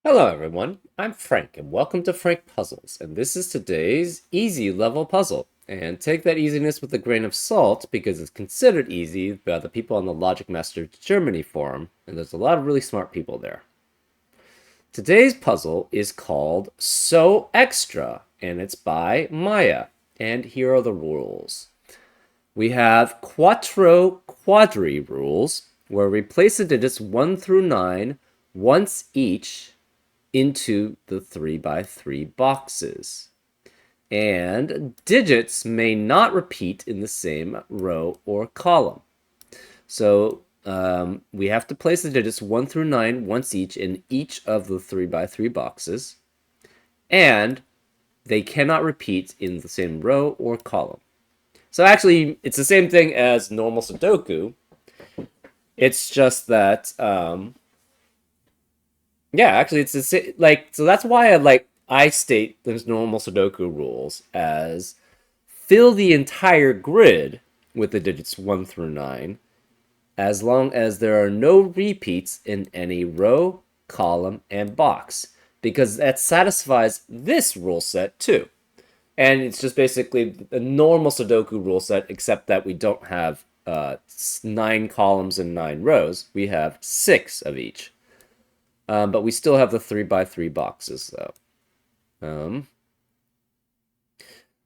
Hello everyone, I'm Frank and welcome to Frank Puzzles, and this is today's easy level puzzle. And take that easiness with a grain of salt because it's considered easy by the people on the Logic Master Germany forum, and there's a lot of really smart people there. Today's puzzle is called So Extra, and it's by Maya. And here are the rules. We have Quattro Quadri rules, where we place the digits 1 through 9 once each into the 3x3 boxes. And digits may not repeat in the same row or column. So we have to place the digits 1 through 9 once each in each of the 3x3 boxes. And they cannot repeat in the same row or column. So actually, it's the same thing as normal Sudoku. It's just that yeah, actually, it's so that's why I state those normal Sudoku rules as fill the entire grid with the digits 1 through 9, as long as there are no repeats in any row, column, and box, because that satisfies this rule set too. And it's just basically a normal Sudoku rule set, except that we don't have 9 columns and 9 rows. We have 6 of each. But we still have the 3x3 boxes, though.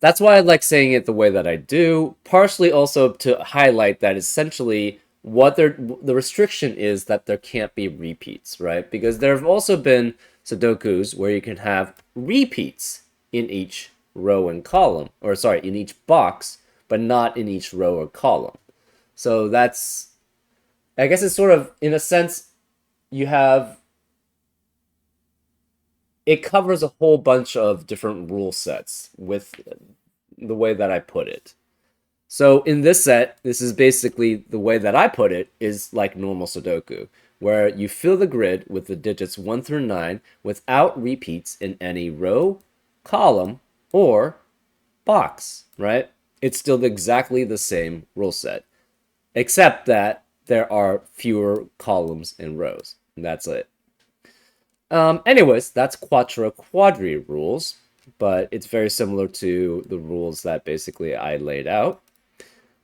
That's why I like saying it the way that I do, partially also to highlight that essentially what the restriction is that there can't be repeats, right? Because there have also been Sudokus where you can have repeats in each row and column, or sorry, in each box, but not in each row or column. So that's, I guess it's sort of, in a sense, you have it covers a whole bunch of different rule sets with the way that I put it. So in this set, this is basically the way that I put it is like normal Sudoku, where you fill the grid with the digits 1 through 9 without repeats in any row, column, or box, right? It's still exactly the same rule set, except that there are fewer columns and rows. And that's it. Anyways, that's Quattro Quadri rules, but it's very similar to the rules that basically I laid out.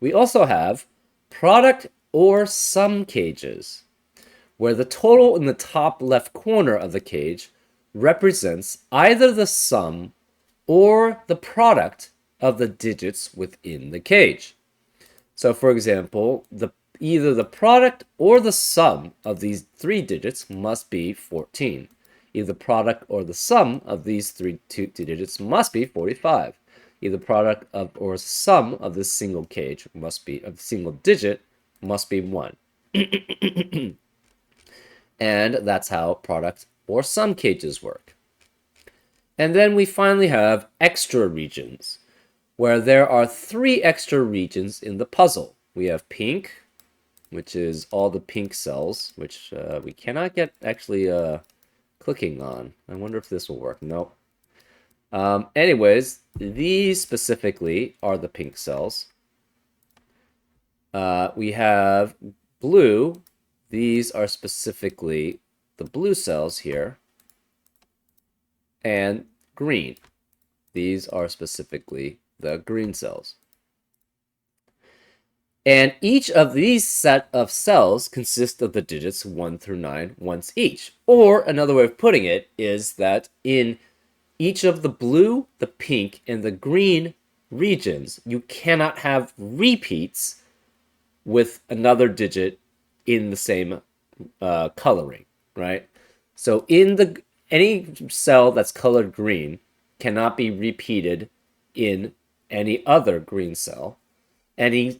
We also have product or sum cages, where the total in the top left corner of the cage represents either the sum or the product of the digits within the cage. So for example, either the product or the sum of these 3 digits must be 14. Either the product or the sum of these two digits must be 45. Either the product of or sum of this single cage must be of single digit must be 1. And that's how product or sum cages work. And then we finally have extra regions, where there are 3 extra regions in the puzzle. We have pink, which is all the pink cells, which we cannot get actually clicking on. I wonder if this will work. Nope. Anyways, these specifically are the pink cells. We have blue. These are specifically the blue cells here. And green. These are specifically the green cells. And each of these set of cells consists of the digits 1 through 9 once each. Or another way of putting it is that in each of the blue, the pink, and the green regions, you cannot have repeats with another digit in the same coloring, right? So in any cell that's colored green cannot be repeated in any other green cell. Any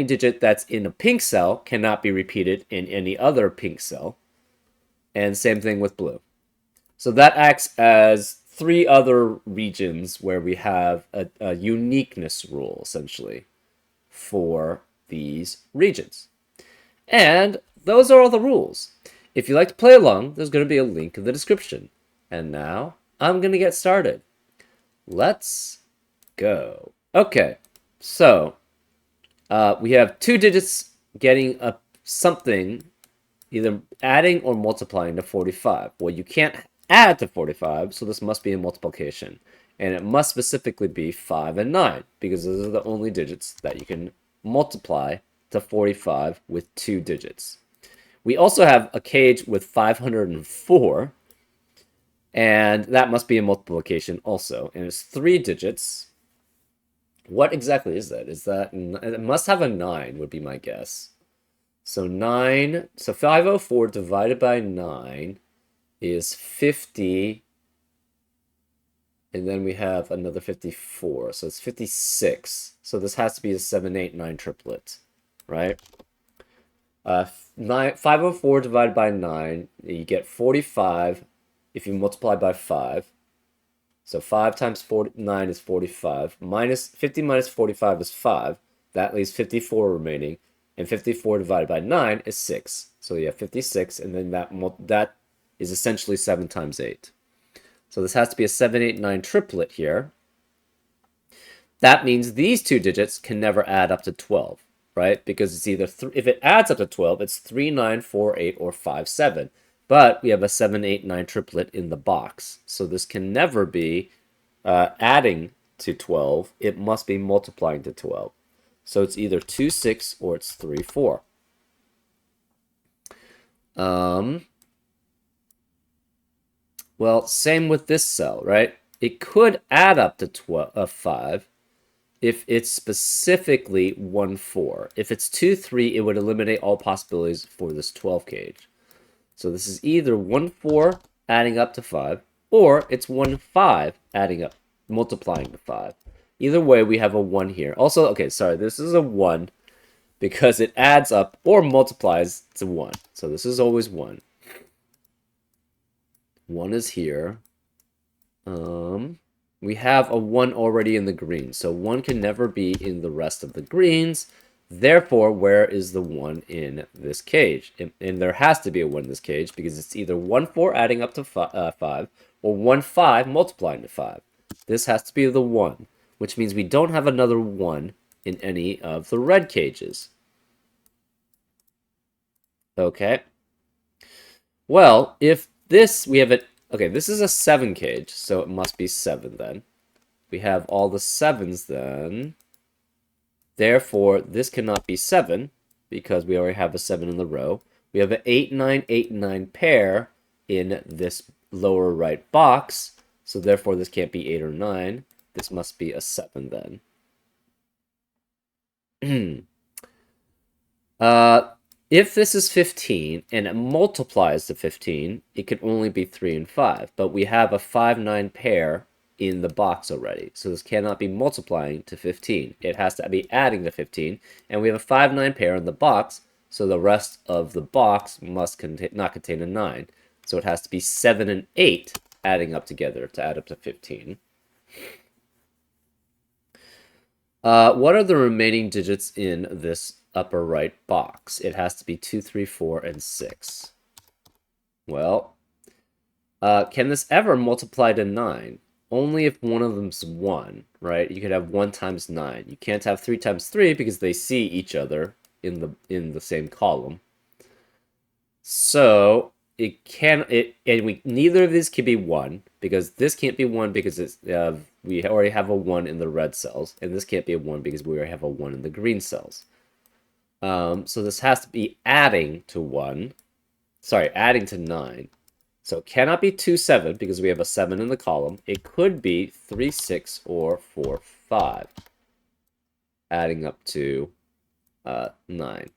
digit that's in a pink cell cannot be repeated in any other pink cell. And same thing with blue. So that acts as 3 other regions where we have a uniqueness rule, essentially, for these regions. And those are all the rules. If you'd like to play along, there's going to be a link in the description. And now, I'm going to get started. Let's go. Okay, so we have 2 digits getting a something, either adding or multiplying to 45. Well, you can't add to 45, so this must be a multiplication. And it must specifically be 5 and 9, because those are the only digits that you can multiply to 45 with 2 digits. We also have a cage with 504, and that must be a multiplication also. And it's 3 digits. What exactly is that? Is that... It must have a 9, would be my guess. So 9... So 504 divided by 9 is 50, and then we have another 54, so it's 56. So this has to be a 789 triplet, right? 504 divided by 9, you get 45 if you multiply by 5. So 5 times 9 is 45. 50 minus 45 is 5. That leaves 54 remaining. And 54 divided by 9 is 6. So you have 56, and then that is essentially 7 times 8. So this has to be a 789 triplet here. That means these two digits can never add up to 12, right? Because it's either, if it adds up to 12, it's 3, 9, 4, 8, or 5, 7. But we have a 789 triplet in the box. So this can never be adding to 12. It must be multiplying to 12. So it's either 2, 6, or it's 3, 4. Well, same with this cell, right? It could add up to 5 if it's specifically 1, 4. If it's 2, 3, it would eliminate all possibilities for this 12 cage. So this is either 1, 4 adding up to 5, or it's 1, 5 adding up, multiplying to 5. Either way, we have a 1 here. Also, okay, sorry, this is a 1 because it adds up or multiplies to 1. So this is always 1. 1 is here. We have a 1 already in the green, so 1 can never be in the rest of the greens. Therefore, where is the 1 in this cage? And there has to be a 1 in this cage because it's either 1, 4 adding up to 5 or 1, 5 multiplying to 5. This has to be the 1, which means we don't have another 1 in any of the red cages. Okay. Well, if this, we have it, okay, this is a 7 cage, so it must be 7 then. We have all the 7s then. Therefore, this cannot be 7 because we already have a 7 in the row. We have an 8, 9, 8, 9 pair in this lower right box. So therefore, this can't be 8 or 9. This must be a 7 then. If this is 15 and it multiplies to 15, it can only be 3 and 5. But we have a 5, 9 pair in the box already. So this cannot be multiplying to 15. It has to be adding to 15. And we have a 5, 9 pair in the box. So the rest of the box must not contain a 9. So it has to be 7 and 8 adding up together to add up to 15. What are the remaining digits in this upper right box? It has to be 2, 3, 4, and 6. Well, can this ever multiply to 9? Only if one of them's 1, right? You could have 1 times 9. You can't have 3 times 3 because they see each other in the same column. So it can neither of these can be 1 because this can't be 1 because it's we already have a 1 in the red cells, and this can't be a 1 because we already have a 1 in the green cells. So this has to be adding to 1. Sorry, adding to 9. So it cannot be 2, 7 because we have a 7 in the column. It could be 3, 6, or 4, 5. Adding up to 9.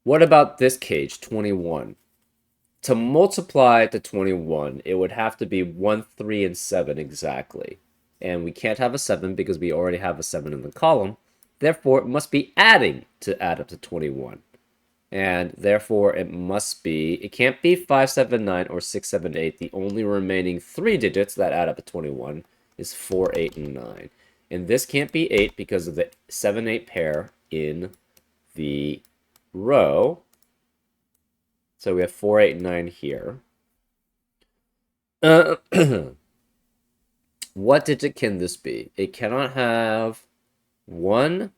What about this cage, 21? To multiply to 21, it would have to be 1, 3, and 7 exactly. And we can't have a 7 because we already have a 7 in the column. Therefore, it must be adding to add up to 21. And therefore, it can't be 5, 7, 9, or 6, 7, 8. The only remaining 3 digits that add up to 21 is 4, 8, and 9. And this can't be 8 because of the 7, 8 pair in the row. So we have 4, 8, and 9 here. What digit can this be? It cannot have 1,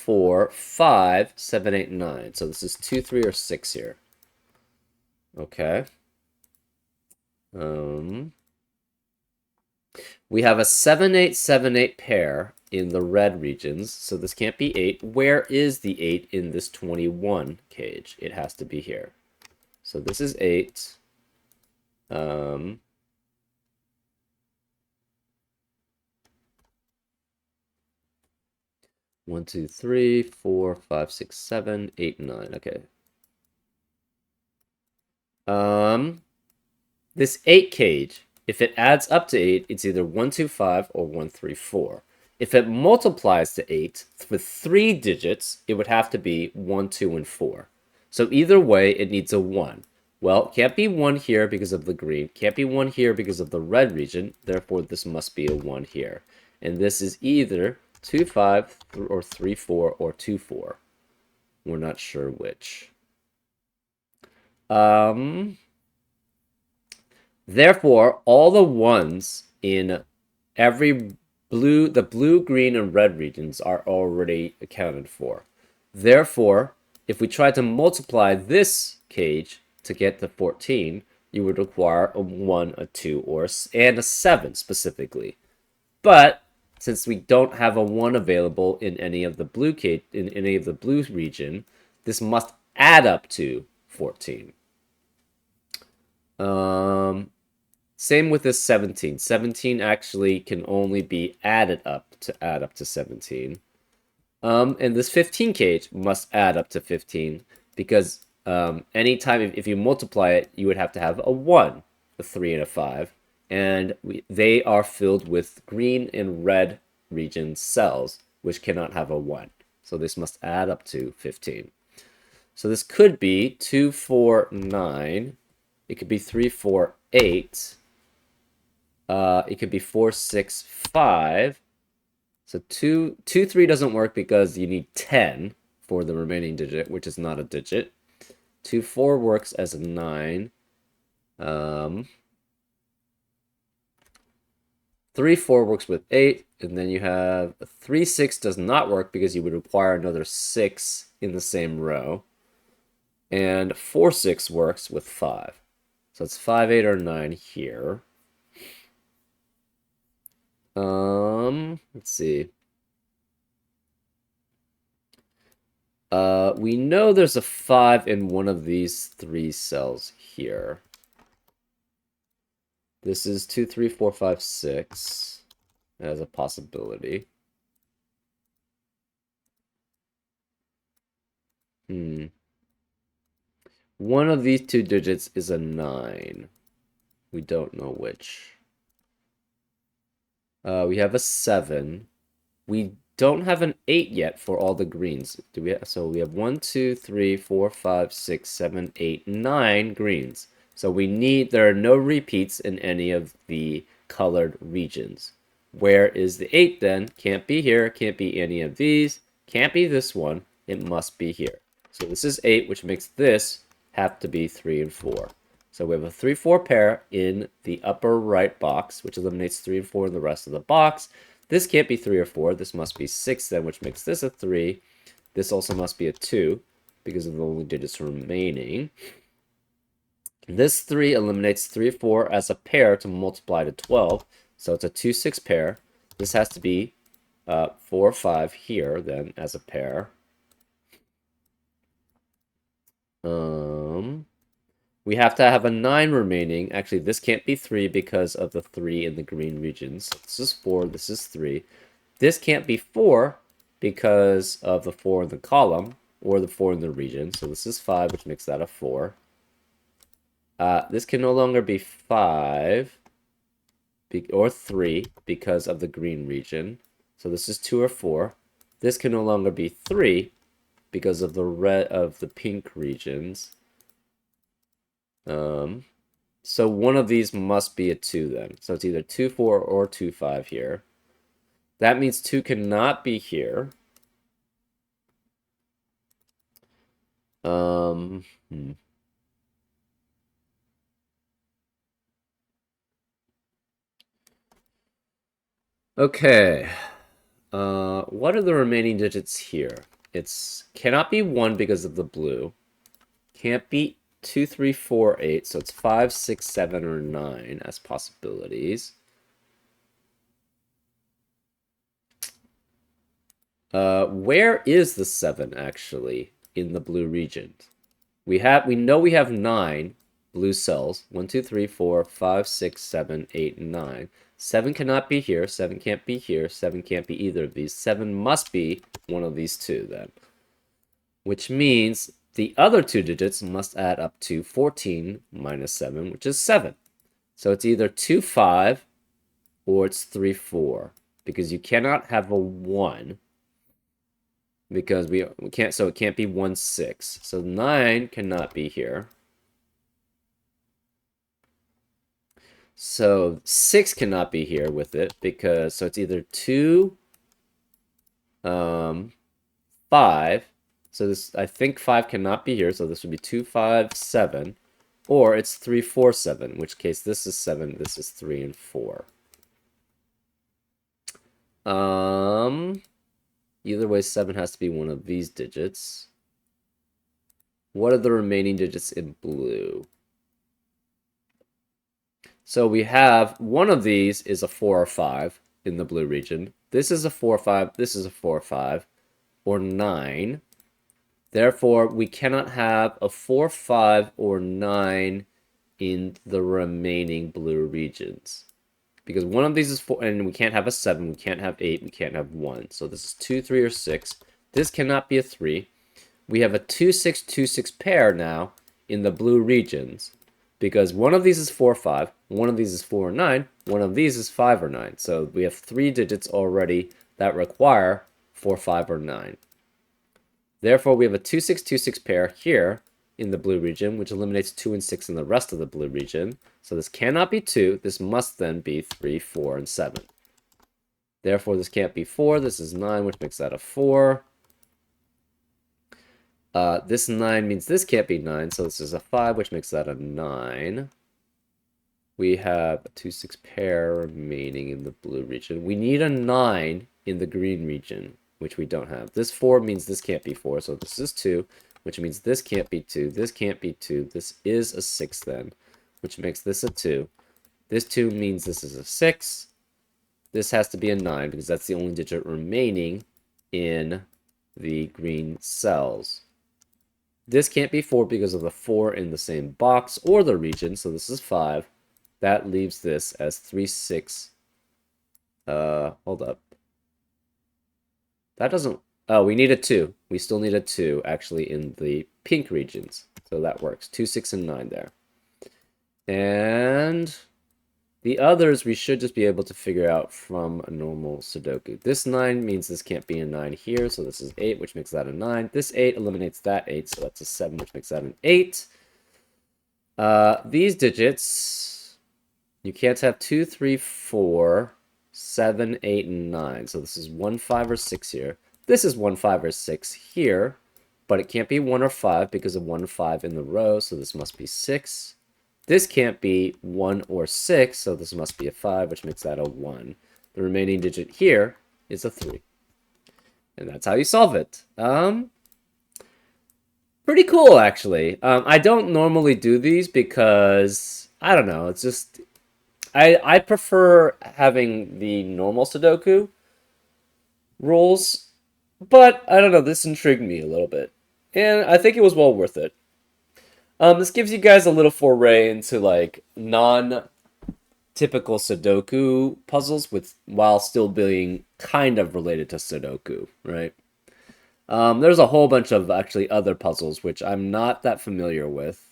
4, 5, 7, 8, 9. So this is 2, 3, or 6 here. Okay. We have a 7, 8, 7, 8 pair in the red regions, so this can't be 8. Where is the 8 in this 21 cage? It has to be here. So this is 8. 1, 2, 3, 4, 5, 6, 7, 8, 9. Okay. This 8 cage, if it adds up to 8, it's either 1, 2, 5 or 1, 3, 4. If it multiplies to 8 with 3 digits, it would have to be 1, 2, and 4. So either way, it needs a 1. Well, can't be 1 here because of the green. Can't be 1 here because of the red region. Therefore, this must be a 1 here. And this is either 2, 5, or 3, 4, or 2, 4. We're not sure which. Therefore, all the ones in every the blue, green, and red regions are already accounted for. Therefore, if we try to multiply this cage to get to 14, you would require a 1, a 2, and a 7 specifically. But since we don't have a 1 available in any of the blue cage in any of the blue region, this must add up to 14. Same with this 17. 17 actually can only be added up to 17. And this 15 cage must add up to 15 because anytime if you multiply it, you would have to have a 1, a 3, and a 5. And they are filled with green and red region cells, which cannot have a 1. So this must add up to 15. So this could be 2, 4, 9. It could be 3, 4, 8. It could be 4, 6, 5. So 2, 3 doesn't work because you need 10 for the remaining digit, which is not a digit. 2, 4 works as a 9. 3, 4 works with 8. And then you have 3, 6 does not work because you would require another 6 in the same row. And 4, 6 works with 5. So it's 5, 8, or 9 here. Let's see. We know there's a 5 in one of these 3 cells here. This is 2, 3, 4, 5, 6 as a possibility. One of these 2 digits is a 9. We don't know which. We have a 7. We don't have an 8 yet for all the greens. So we have 1, 2, 3, 4, 5, 6, 7, 8, 9 greens. So there are no repeats in any of the colored regions. Where is the 8 then? Can't be here, can't be any of these, can't be this one, it must be here. So this is 8, which makes this have to be 3 and 4. So we have a 3, 4 pair in the upper right box, which eliminates 3 and 4 in the rest of the box. This can't be 3 or 4. This must be 6 then, which makes this a 3. This also must be a 2 because of the only digits remaining. This 3 eliminates 3 or 4 as a pair to multiply to 12. So it's a 2, 6 pair. This has to be 4 or 5 here then as a pair. We have to have a 9 remaining. Actually, this can't be 3 because of the 3 in the green regions. This is 4, this is 3. This can't be 4 because of the 4 in the column or the 4 in the region. So this is 5, which makes that a 4. This can no longer be 5 or 3 because of the green region. So this is 2 or 4. This can no longer be 3 because of the pink regions. So one of these must be a 2 then. So it's either 2, 4 or 2, 5 here. That means 2 cannot be here. Okay. What are the remaining digits here? It's cannot be 1 because of the blue. Can't be 2, 3, 4, 8. So it's 5, 6, 7, or 9 as possibilities. Where is the 7 actually in the blue region? We know we have 9 blue cells. 1, 2, 3, 4, 5, 6, 7, 8, and 9. 7 cannot be here. 7 can't be here. 7 can't be either of these. 7 must be one of these two then. Which means the other two digits must add up to 14 minus 7, which is 7. So it's either 2, 5 or it's 3, 4. Because you cannot have a 1. Because we can't, so it can't be 1, 6. So 9 cannot be here. So 6 cannot be here with it because, so it's either 2, 5. So this, I think 5 cannot be here, so this would be 2, 5, 7. Or it's 3, 4, 7, in which case this is 7, this is 3, and 4. Either way, 7 has to be one of these digits. What are the remaining digits in blue? So we have one of these is a 4 or 5 in the blue region. This is a 4, 5, this is a 4, 5, or 9. Therefore, we cannot have a 4, 5, or 9 in the remaining blue regions. Because one of these is 4, and we can't have a 7, we can't have 8, we can't have 1. So this is 2, 3, or 6. This cannot be a 3. We have a 2, 6, 2, 6 pair now in the blue regions. Because one of these is 4, 5, one of these is 4, or 9, one of these is 5 or 9. So we have 3 digits already that require 4, 5, or 9. Therefore, we have a 2, 6, 2, 6 pair here in the blue region, which eliminates 2 and 6 in the rest of the blue region. So this cannot be 2. This must then be 3, 4, and 7. Therefore, this can't be 4. This is 9, which makes that a 4. This 9 means this can't be 9, so this is a 5, which makes that a 9. We have a 2, 6 pair remaining in the blue region. We need a 9 in the green region, which we don't have. This 4 means this can't be 4, so this is 2, which means this can't be 2, this can't be 2, this is a 6 then, which makes this a 2. This 2 means this is a 6. This has to be a 9, because that's the only digit remaining in the green cells. This can't be 4 because of the 4 in the same box or the region, so this is 5. That leaves this as 3, 6. Hold up. That doesn't... Oh, we need a 2. We still need a 2, actually, in the pink regions. So that works. 2, 6, and 9 there. And the others we should just be able to figure out from a normal Sudoku. This 9 means this can't be a 9 here, so this is 8, which makes that a 9. This 8 eliminates that 8, so that's a 7, which makes that an 8. These digits, you can't have 2, 3, 4, 7, 8, and 9. So this is 1, 5, or 6 here. This is 1, 5, or 6 here, but it can't be 1 or 5 because of 1, 5 in the row, so this must be 6. This can't be 1 or 6, so this must be a 5, which makes that a 1. The remaining digit here is a 3. And that's how you solve it. Pretty cool, actually. I don't normally do these because, I don't know, it's just... I prefer having the normal Sudoku rules, but I don't know, this intrigued me a little bit. And I think it was well worth it. This gives you guys a little foray into like non-typical Sudoku puzzles while still being kind of related to Sudoku, right? There's a whole bunch of actually other puzzles which I'm not that familiar with.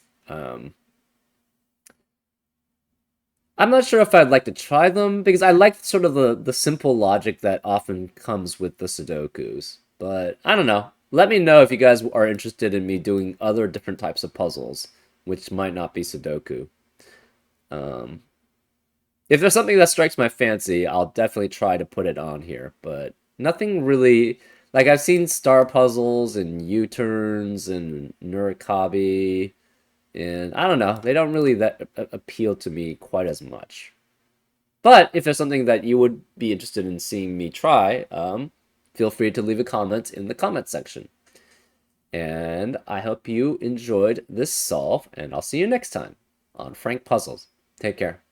I'm not sure if I'd like to try them because I like sort of the simple logic that often comes with the Sudokus. But I don't know. Let me know if you guys are interested in me doing other different types of puzzles, which might not be Sudoku. If there's something that strikes my fancy, I'll definitely try to put it on here. But nothing really... Like, I've seen star puzzles and U-turns and Nurikabe, and I don't know. They don't really appeal to me quite as much. But if there's something that you would be interested in seeing me try, feel free to leave a comment in the comment section. And I hope you enjoyed this solve, and I'll see you next time on Frank Puzzles. Take care.